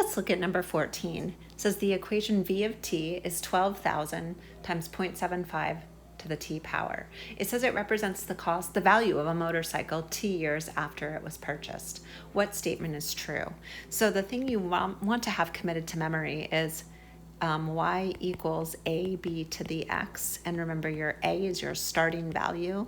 Let's look at number 14. It says the equation v of t is 12,000 times 0.75 to the t power. It says it represents the value of a motorcycle t years after it was purchased. What statement is true? So the thing you want to have committed to memory is y equals ab to the x. And remember, your a is your starting value.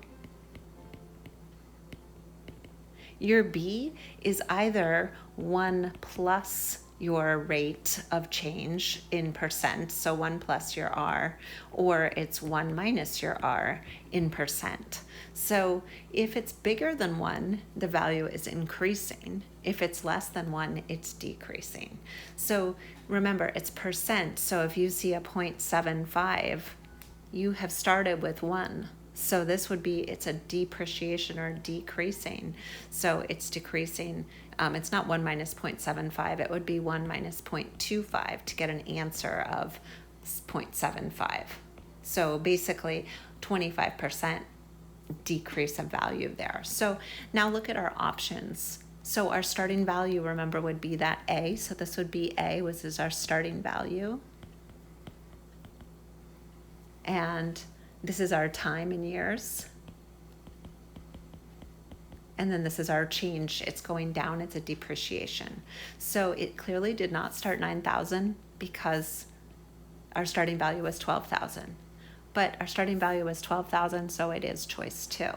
Your b is either 1 plus your rate of change in percent, so 1 plus your r, or it's 1 minus your r in percent. So if it's bigger than 1, the value is increasing. If it's less than 1, it's decreasing. So remember, it's percent. So if you see a 0.75, you have started with 1. So this would be, it's a depreciation or decreasing. So it's decreasing. It's not 1 minus 0.75. It would be 1 minus 0.25 to get an answer of 0.75. So basically 25% decrease of value there. So now look at our options. So our starting value, remember, would be that A. So this would be A, which is our starting value. And this is our time in years. And then this is our change. It's going down. It's a depreciation. So it clearly did not start 9,000 because our starting value was 12,000. But our starting value was 12,000, so it is choice 2.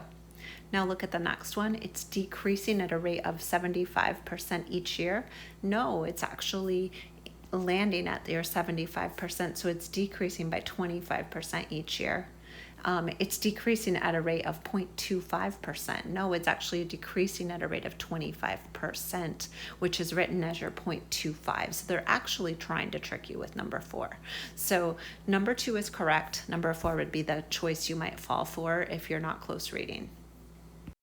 Now look at the next one. It's decreasing at a rate of 75% each year. No, it's actually landing at your 75%, so it's decreasing by 25% each year. It's decreasing at a rate of 0.25%. No, it's actually decreasing at a rate of 25%, which is written as your 0.25. So they're actually trying to trick you with number 4. So number 2 is correct. Number 4 would be the choice you might fall for if you're not close reading.